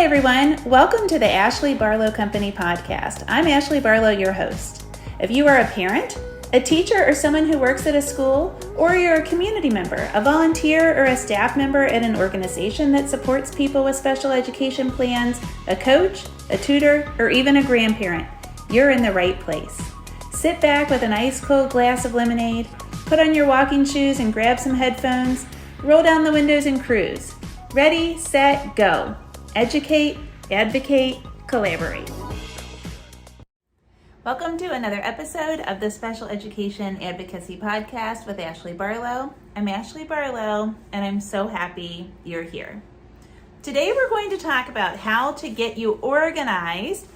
everyone. Welcome to the Ashley Barlow Company podcast. I'm Ashley Barlow, your host. If you are a parent, a teacher, or someone who works at a school, or you're a community member, a volunteer, or a staff member at an organization that supports people with special education plans, a coach, a tutor, or even a grandparent, you're in the right place. Sit back with an ice cold glass of lemonade, put on your walking shoes and grab some headphones, roll down the windows and cruise. Ready, set, go. Educate, advocate, collaborate. Welcome to another episode of the Special Education Advocacy Podcast with Ashley Barlow. I'm Ashley Barlow, and I'm so happy you're here. Today we're going to talk about how to get you organized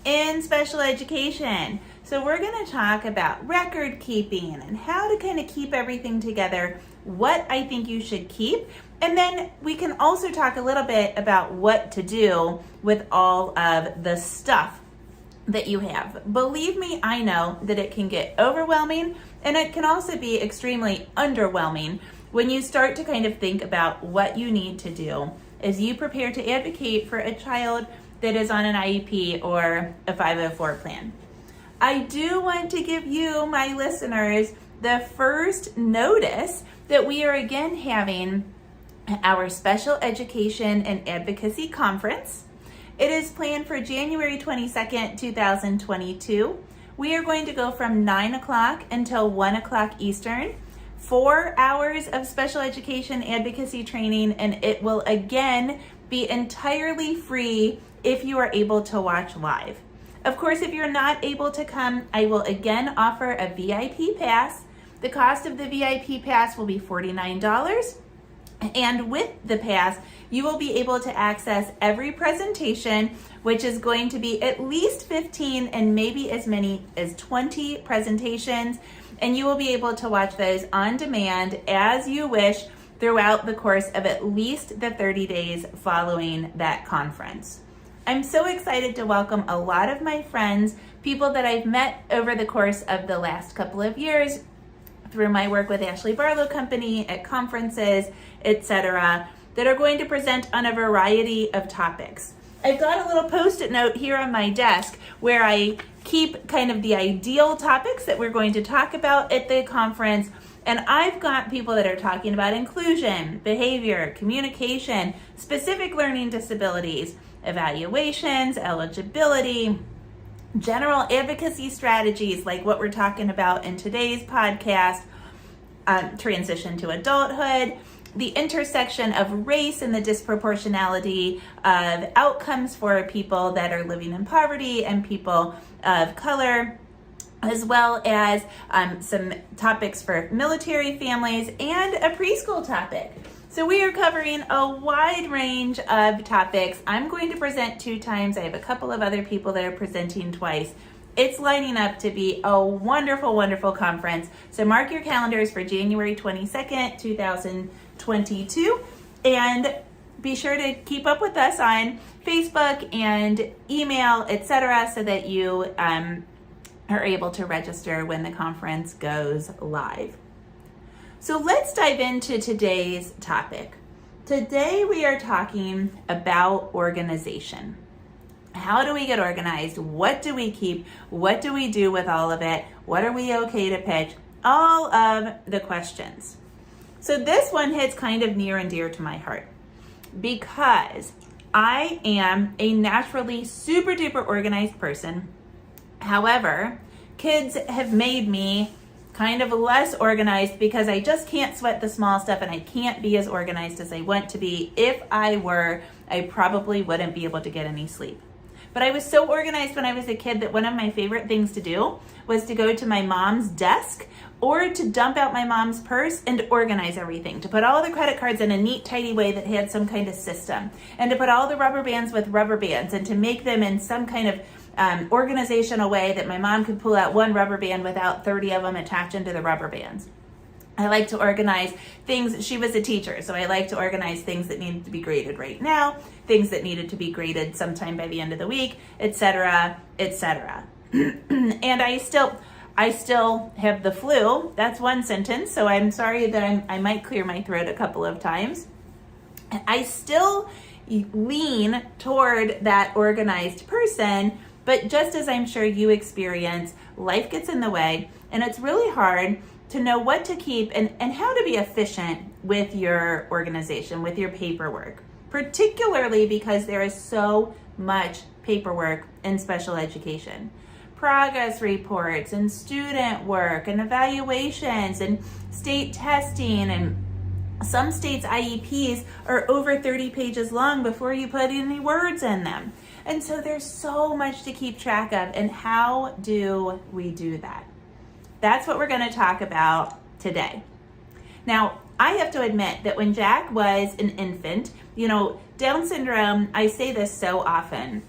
in special education. So we're going to talk about record keeping and how to kind of keep everything together, what I think you should keep, and then we can also talk a little bit about what to do with all of the stuff that you have. Believe me, I know that it can get overwhelming, and it can also be extremely underwhelming when you start to kind of think about what you need to do as you prepare to advocate for a child that is on an IEP or a 504 plan. I do want to give you, my listeners, the first notice that we are again having our Special Education and Advocacy Conference. It is planned for January 22nd, 2022. We are going to go from 9 o'clock until 1 o'clock Eastern, 4 hours of special education advocacy training, and it will again be entirely free if you are able to watch live. Of course, if you're not able to come, I will again offer a VIP pass. The cost of the VIP pass will be $49. And with the pass, you will be able to access every presentation, which is going to be at least 15 and maybe as many as 20 presentations. And you will be able to watch those on demand as you wish throughout the course of at least the 30 days following that conference. I'm so excited to welcome a lot of my friends, people that I've met over the course of the last couple of years through my work with Ashley Barlow Company at conferences, etc., that are going to present on a variety of topics. I've got a little post-it note here on my desk where I keep kind of the ideal topics that we're going to talk about at the conference. And I've got people that are talking about inclusion, behavior, communication, specific learning disabilities, evaluations, eligibility, general advocacy strategies like what we're talking about in today's podcast, transition to adulthood, the intersection of race and the disproportionality of outcomes for people that are living in poverty and people of color, as well as some topics for military families and a preschool topic. So we are covering a wide range of topics. I'm going to present 2 times. I have a couple of other people that are presenting twice. It's lining up to be a wonderful, wonderful conference. So mark your calendars for January 22nd, 2022. And be sure to keep up with us on Facebook and email, etc., so that you are able to register when the conference goes live. So let's dive into today's topic. Today we are talking about organization. How do we get organized? What do we keep? What do we do with all of it? What are we okay to pitch? All of the questions. So this one hits kind of near and dear to my heart because I am a naturally super duper organized person. However, kids have made me kind of less organized because I just can't sweat the small stuff and I can't be as organized as I want to be. If I were, I probably wouldn't be able to get any sleep. But I was so organized when I was a kid that one of my favorite things to do was to go to my mom's desk or to dump out my mom's purse and organize everything, to put all the credit cards in a neat, tidy way that had some kind of system, and to put all the rubber bands with rubber bands, and to make them in some kind of organizational way that my mom could pull out one rubber band without 30 of them attached into the rubber bands. I like to organize things. She was a teacher, so I like to organize things that needed to be graded right now, things that needed to be graded sometime by the end of the week, etc., etc. And I still have the flu. That's one sentence, so I'm sorry that I might clear my throat a couple of times. I still lean toward that organized person. But just as I'm sure you experience, life gets in the way, and it's really hard to know what to keep and how to be efficient with your organization, with your paperwork, particularly because there is so much paperwork in special education. Progress reports and student work and evaluations and state testing, and some states' IEPs are over 30 pages long before you put any words in them. And so there's so much to keep track of, and how do we do that? That's what we're going to talk about today. Now, I have to admit that when Jack was an infant, Down syndrome, I say this so often,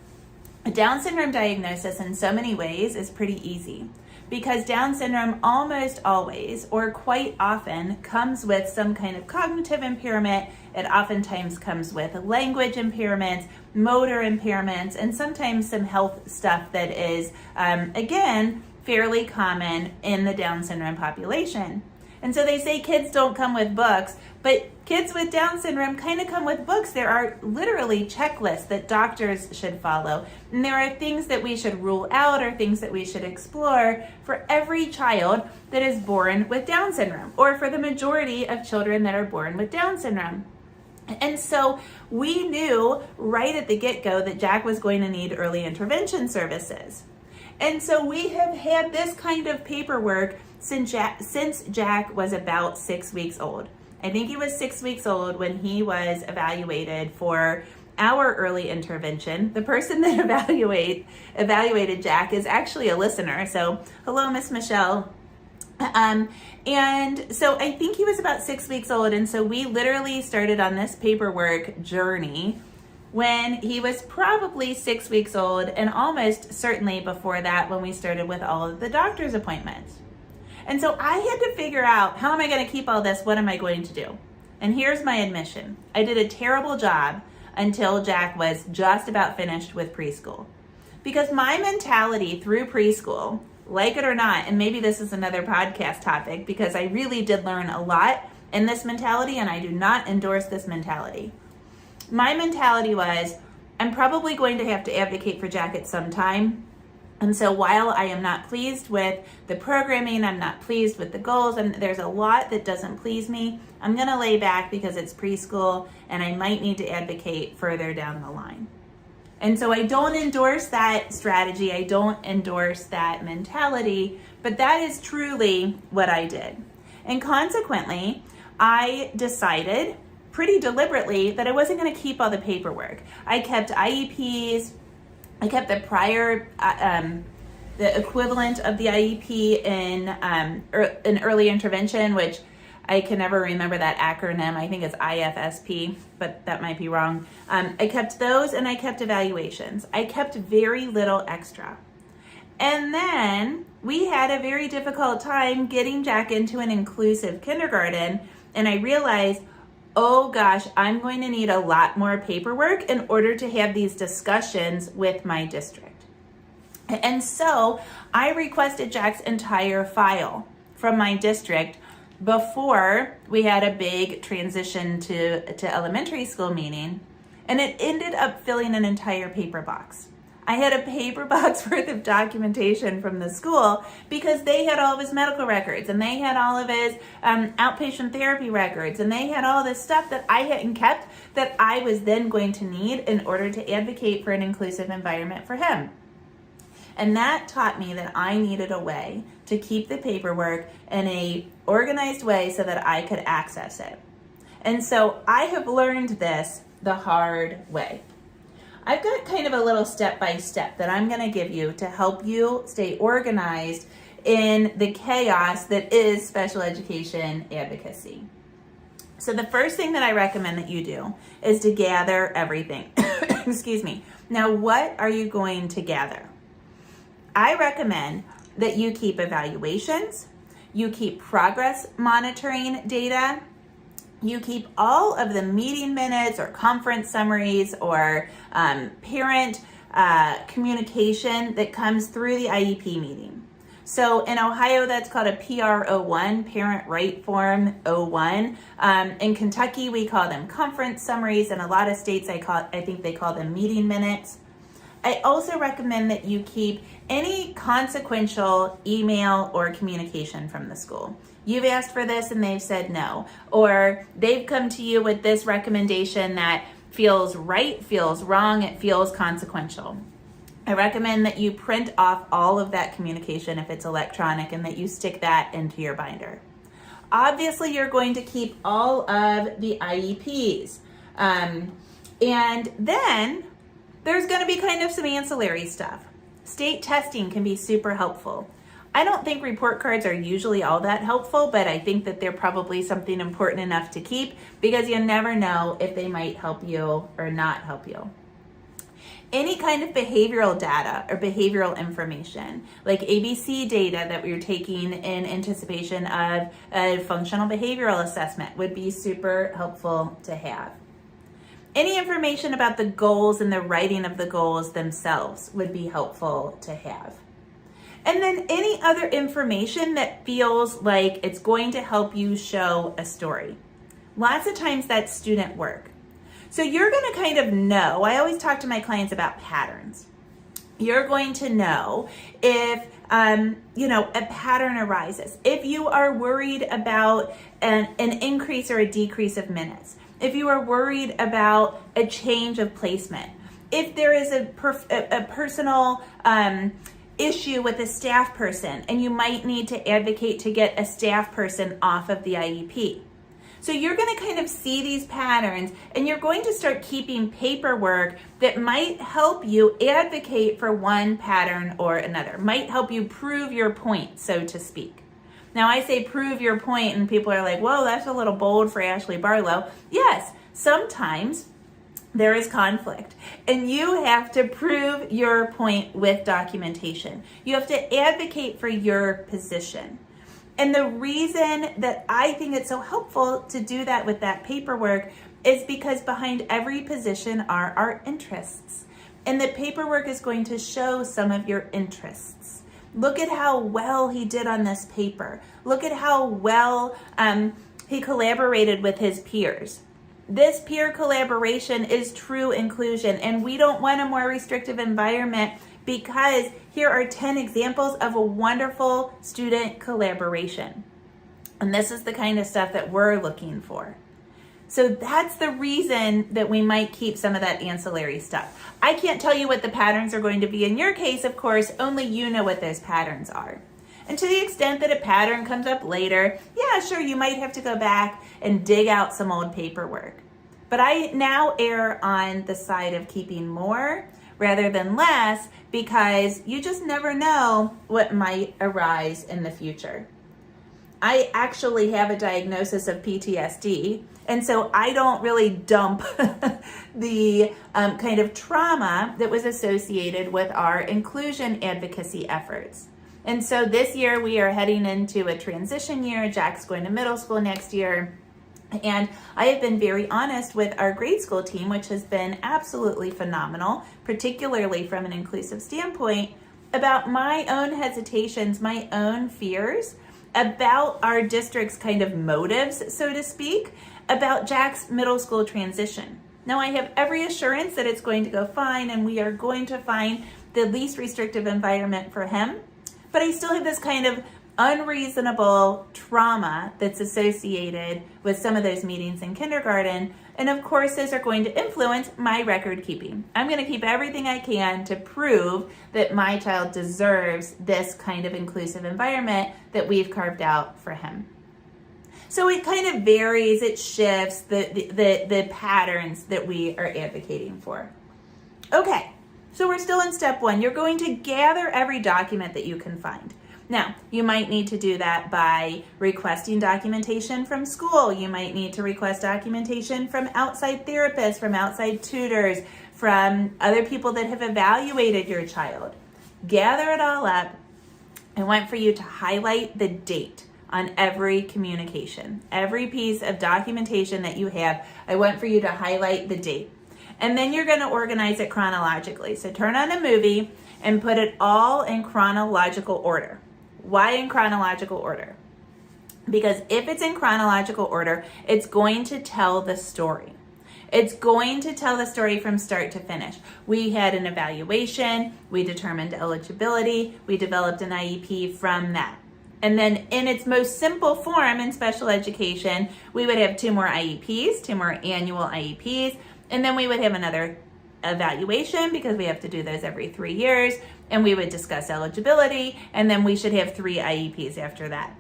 a Down syndrome diagnosis in so many ways is pretty easy, because Down syndrome almost always, or quite often, comes with some kind of cognitive impairment. It oftentimes comes with language impairments, motor impairments, and sometimes some health stuff that is, again, fairly common in the Down syndrome population. And so they say kids don't come with books, but kids with Down syndrome kind of come with books. There are literally checklists that doctors should follow. And there are things that we should rule out or things that we should explore for every child that is born with Down syndrome, or for the majority of children that are born with Down syndrome. And so we knew right at the get-go that Jack was going to need early intervention services. And so we have had this kind of paperwork since Jack was about 6 weeks old. I think he was 6 weeks old when he was evaluated for our early intervention. The person that evaluated Jack is actually a listener. So hello, Miss Michelle. And so I think he was about 6 weeks old. And so we literally started on this paperwork journey when he was probably 6 weeks old, and almost certainly before that when we started with all of the doctor's appointments. And so I had to figure out, how am I going to keep all this? What am I going to do? And here's my admission. I did a terrible job until Jack was just about finished with preschool. Because my mentality through preschool, like it or not, and maybe this is another podcast topic, because I really did learn a lot in this mentality, and I do not endorse this mentality. My mentality was, I'm probably going to have to advocate for Jack at some time. And so while I am not pleased with the programming, I'm not pleased with the goals, and there's a lot that doesn't please me, I'm going to lay back because it's preschool and I might need to advocate further down the line. And so I don't endorse that strategy. I don't endorse that mentality, but that is truly what I did. And consequently, I decided pretty deliberately that I wasn't going to keep all the paperwork. I kept IEPs. I kept the prior, the equivalent of the IEP in early intervention, which I can never remember that acronym. I think it's IFSP, but that might be wrong. I kept those, and I kept evaluations. I kept very little extra. And then we had a very difficult time getting Jack into an inclusive kindergarten, and I realized, oh gosh, I'm going to need a lot more paperwork in order to have these discussions with my district. And so I requested Jack's entire file from my district before we had a big transition to elementary school meeting, and it ended up filling an entire paper box. I had a paper box worth of documentation from the school because they had all of his medical records, and they had all of his outpatient therapy records, and they had all this stuff that I hadn't kept that I was then going to need in order to advocate for an inclusive environment for him. And that taught me that I needed a way to keep the paperwork in a organized way so that I could access it. And so I have learned this the hard way. I've got kind of a little step-by-step that I'm going to give you to help you stay organized in the chaos that is special education advocacy. So the first thing that I recommend that you do is to gather everything. Excuse me. Now, what are you going to gather? I recommend that you keep evaluations, you keep progress monitoring data, you keep all of the meeting minutes or conference summaries or parent communication that comes through the IEP meeting. So in Ohio, that's called a PR01, Parent Right Form 01. In Kentucky, we call them conference summaries. In a lot of states, I think they call them meeting minutes. I also recommend that you keep any consequential email or communication from the school. You've asked for this and they've said no, or they've come to you with this recommendation that feels right, feels wrong, it feels consequential. I recommend that you print off all of that communication if it's electronic and that you stick that into your binder. Obviously, you're going to keep all of the IEPs. And then there's going to be kind of some ancillary stuff. State testing can be super helpful. I don't think report cards are usually all that helpful, but I think that they're probably something important enough to keep because you never know if they might help you or not help you. Any kind of behavioral data or behavioral information, like ABC data that we're taking in anticipation of a functional behavioral assessment, would be super helpful to have. Any information about the goals and the writing of the goals themselves would be helpful to have. And then any other information that feels like it's going to help you show a story. Lots of times that's student work. So you're going to kind of know, I always talk to my clients about patterns. You're going to know if, a pattern arises. If you are worried about an increase or a decrease of minutes. If you are worried about a change of placement. If there is a personal issue with a staff person and you might need to advocate to get a staff person off of the IEP. So you're going to kind of see these patterns and you're going to start keeping paperwork that might help you advocate for one pattern or another, might help you prove your point, so to speak. Now I say prove your point and people are like, whoa, that's a little bold for Ashley Barlow. Yes, sometimes there is conflict and you have to prove your point with documentation. You have to advocate for your position. And the reason that I think it's so helpful to do that with that paperwork is because behind every position are our interests. And the paperwork is going to show some of your interests. Look at how well he did on this paper. Look at how well he collaborated with his peers. This peer collaboration is true inclusion, and we don't want a more restrictive environment because here are 10 examples of a wonderful student collaboration. And this is the kind of stuff that we're looking for. So that's the reason that we might keep some of that ancillary stuff. I can't tell you what the patterns are going to be in your case, of course, only you know what those patterns are. And to the extent that a pattern comes up later, yeah, sure, you might have to go back and dig out some old paperwork. But I now err on the side of keeping more rather than less because you just never know what might arise in the future. I actually have a diagnosis of PTSD, and so I don't really dump the kind of trauma that was associated with our inclusion advocacy efforts. And so this year we are heading into a transition year. Jack's going to middle school next year. And I have been very honest with our grade school team, which has been absolutely phenomenal, particularly from an inclusive standpoint, about my own hesitations, my own fears, about our district's kind of motives, so to speak, about Jack's middle school transition. Now, I have every assurance that it's going to go fine and we are going to find the least restrictive environment for him. But I still have this kind of unreasonable trauma that's associated with some of those meetings in kindergarten. And of course, those are going to influence my record keeping. I'm going to keep everything I can to prove that my child deserves this kind of inclusive environment that we've carved out for him. So it kind of varies, it shifts the patterns that we are advocating for. Okay, so we're still in step one. You're going to gather every document that you can find. Now, you might need to do that by requesting documentation from school. You might need to request documentation from outside therapists, from outside tutors, from other people that have evaluated your child. Gather it all up. I want for you to highlight the date on every communication. Every piece of documentation that you have, I want for you to highlight the date. And then you're going to organize it chronologically. So turn on a movie and put it all in chronological order. Why in chronological order? Because if it's in chronological order, it's going to tell the story. It's going to tell the story from start to finish. We had an evaluation, we determined eligibility, we developed an IEP from that. And then in its most simple form in special education, we would have 2 more IEPs, 2 more annual IEPs, and then we would have another evaluation because we have to do those every 3 years, and we would discuss eligibility, and then we should have 3 IEPs after that.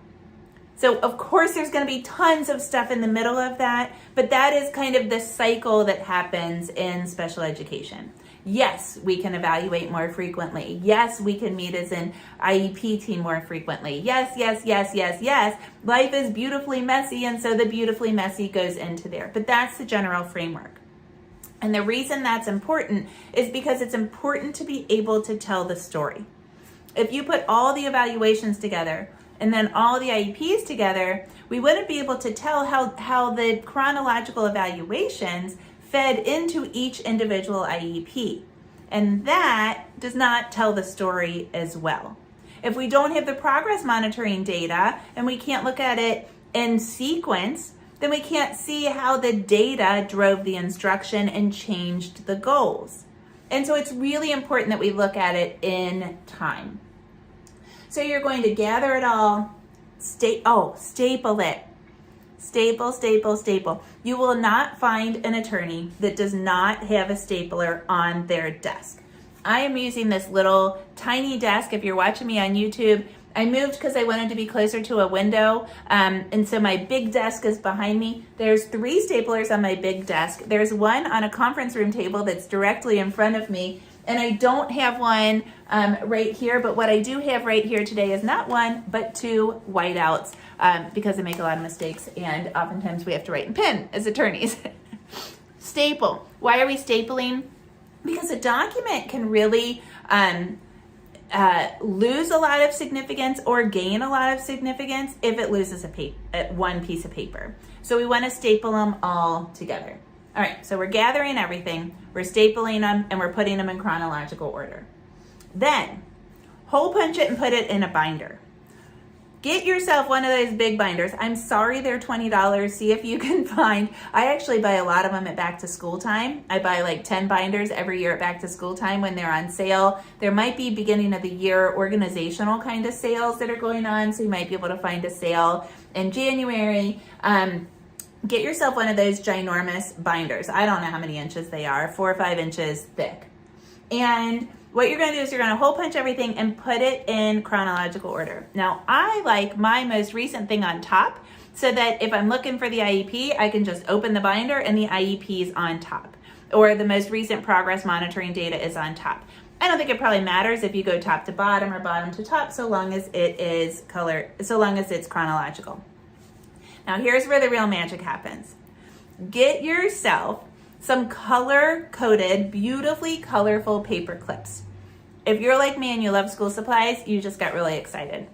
So of course there's going to be tons of stuff in the middle of that, but that is kind of the cycle that happens in special education. Yes, we can evaluate more frequently. Yes, we can meet as an IEP team more frequently. Yes, yes, yes, yes, yes. Life is beautifully messy, and so the beautifully messy goes into there. But that's the general framework. And the reason that's important is because it's important to be able to tell the story. If you put all the evaluations together and then all the IEPs together, we wouldn't be able to tell how the chronological evaluations fed into each individual IEP. And that does not tell the story as well. If we don't have the progress monitoring data and we can't look at it in sequence, then we can't see how the data drove the instruction and changed the goals. And so it's really important that we look at it in time. So you're going to gather it all, staple it. Staple, staple, staple. You will not find an attorney that does not have a stapler on their desk. I am using this little tiny desk. If you're watching me on YouTube, I moved because I wanted to be closer to a window, and so my big desk is behind me. There's 3 staplers on my big desk. There's one on a conference room table that's directly in front of me, and I don't have one right here, but what I do have right here today is not 1, but 2 whiteouts because I make a lot of mistakes, and oftentimes we have to write in pen as attorneys. Staple. Why are we stapling? Because a document can really lose a lot of significance or gain a lot of significance if it loses one piece of paper. So we want to staple them all together. All right, so we're gathering everything, we're stapling them, and we're putting them in chronological order. Then, hole punch it and put it in a binder. Get yourself one of those big binders. I'm sorry they're $20. See if you can find, I actually buy a lot of them at back to school time. I buy like 10 binders every year at back to school time when they're on sale. There might be beginning of the year organizational kind of sales that are going on, so you might be able to find a sale in January. Get yourself one of those ginormous binders. I don't know how many inches they are, 4 or 5 inches thick. And what you're going to do is you're going to hole punch everything and put it in chronological order. Now, I like my most recent thing on top so that if I'm looking for the IEP, I can just open the binder and the IEP is on top. Or the most recent progress monitoring data is on top. I don't think it probably matters if you go top to bottom or bottom to top so long as it is so long as it's chronological. Now, here's where the real magic happens. Get yourself some color-coded, beautifully colorful paper clips. If you're like me and you love school supplies, you just got really excited.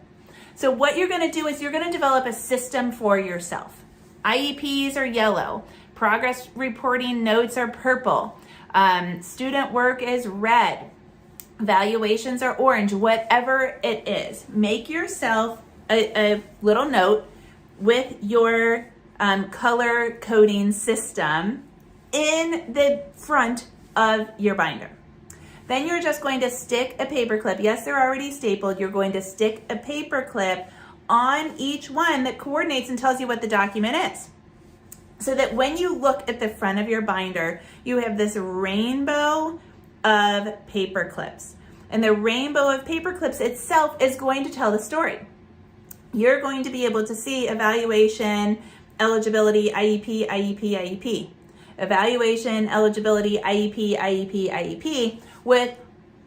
So what you're going to do is you're going to develop a system for yourself. IEPs are yellow. Progress reporting notes are purple. Student work is red. Valuations are orange. Whatever it is, make yourself a little note with your color coding system in the front of your binder. Then you're just going to stick a paper clip. Yes, they're already stapled. You're going to stick a paper clip on each one that coordinates and tells you what the document is. So that when you look at the front of your binder, you have this rainbow of paper clips. And the rainbow of paper clips itself is going to tell the story. You're going to be able to see evaluation, eligibility, IEP, IEP, IEP. Evaluation, eligibility, IEP, IEP, IEP, with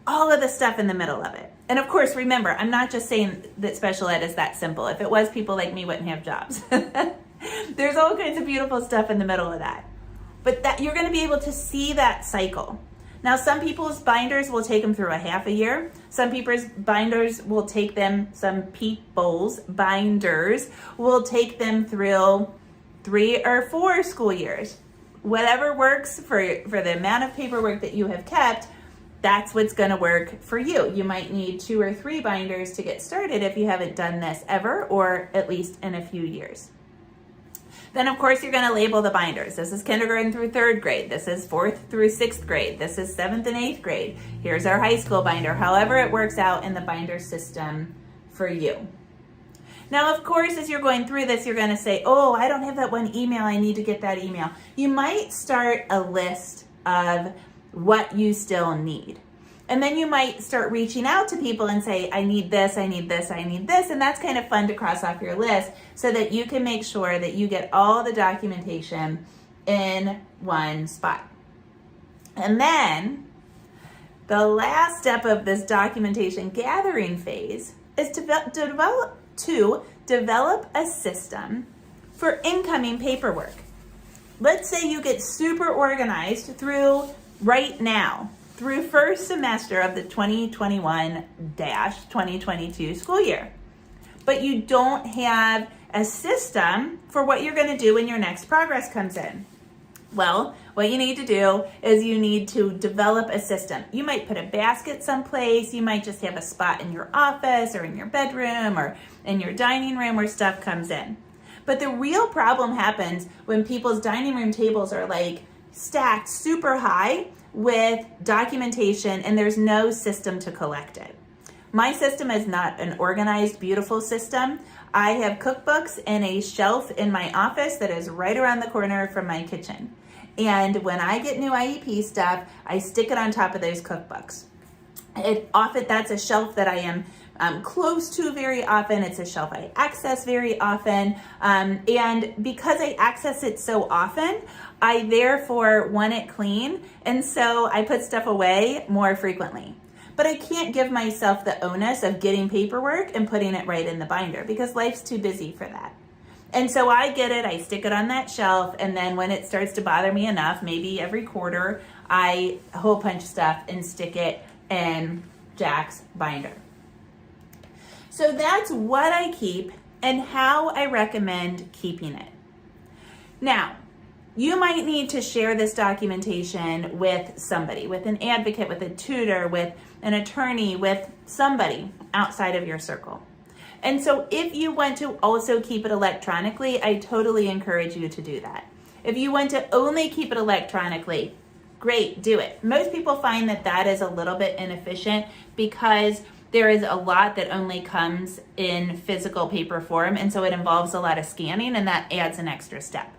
all of the stuff in the middle of it. And of course, remember, I'm not just saying that special ed is that simple. If it was, people like me wouldn't have jobs. There's all kinds of beautiful stuff in the middle of that. But that you're going to be able to see that cycle. Now, some people's binders will take them through a half a year. Some people's binders will take them, binders will take them through 3 or 4 school years. Whatever works for the amount of paperwork that you have kept, that's what's going to work for you. You might need 2 or 3 binders to get started if you haven't done this ever, or at least in a few years. Then of course you're going to label the binders. This is kindergarten through 3rd grade. This is 4th through 6th grade. This is 7th and 8th grade. Here's our high school binder, however it works out in the binder system for you. Now, of course, as you're going through this, you're going to say, oh, I don't have that one email. I need to get that email. You might start a list of what you still need. And then you might start reaching out to people and say, I need this, I need this, I need this. And that's kind of fun to cross off your list so that you can make sure that you get all the documentation in one spot. And then the last step of this documentation gathering phase is to develop a system for incoming paperwork. Let's say you get super organized through right now, through first semester of the 2021-2022 school year. But you don't have a system for what you're going to do when your next progress comes in. Well, what you need to do is you need to develop a system. You might put a basket someplace. You might just have a spot in your office or in your bedroom or in your dining room where stuff comes in. But the real problem happens when people's dining room tables are like stacked super high with documentation and there's no system to collect it. My system is not an organized, beautiful system. I have cookbooks in a shelf in my office that is right around the corner from my kitchen. And when I get new IEP stuff, I stick it on top of those cookbooks. That's a shelf that I am close to very often. It's a shelf I access very often. And because I access it so often, I therefore want it clean. And so I put stuff away more frequently. But I can't give myself the onus of getting paperwork and putting it right in the binder because life's too busy for that. And so I get it, I stick it on that shelf, and then when it starts to bother me enough, maybe every quarter, I hole punch stuff and stick it in Jack's binder. So that's what I keep and how I recommend keeping it. Now, you might need to share this documentation with somebody, with an advocate, with a tutor, with an attorney, with somebody outside of your circle. And so if you want to also keep it electronically, I totally encourage you to do that. If you want to only keep it electronically, great, do it. Most people find that that is a little bit inefficient because there is a lot that only comes in physical paper form, and so it involves a lot of scanning, and that adds an extra step.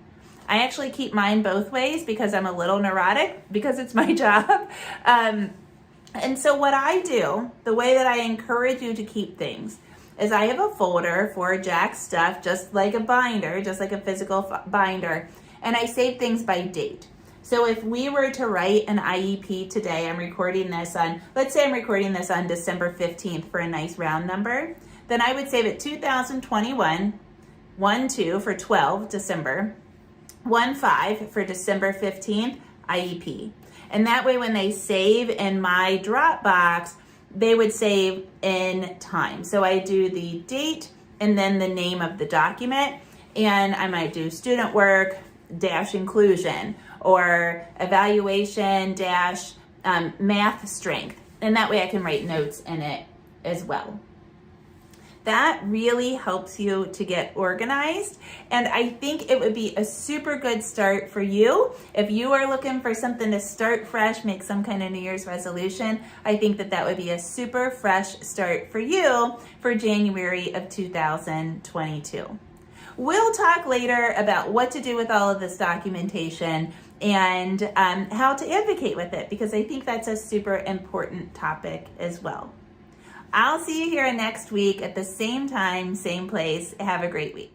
I actually keep mine both ways because I'm a little neurotic, because it's my job. And so what I do, the way that I encourage you to keep things, is I have a folder for Jack's stuff, just like a binder, just like a physical binder, and I save things by date. So if we were to write an IEP today, I'm recording this on, let's say I'm recording this on December 15th for a nice round number, then I would save it 2021, 1-2 for 12, December, 1-5 for December 15th, IEP. And that way when they save in my Dropbox, they would save in time. So I do the date and then the name of the document, and I might do student work dash inclusion or evaluation dash math strength. And that way I can write notes in it as well. That really helps you to get organized. And I think it would be a super good start for you. If you are looking for something to start fresh, make some kind of New Year's resolution, I think that that would be a super fresh start for you for January of 2022. We'll talk later about what to do with all of this documentation and how to advocate with it, because I think that's a super important topic as well. I'll see you here next week at the same time, same place. Have a great week.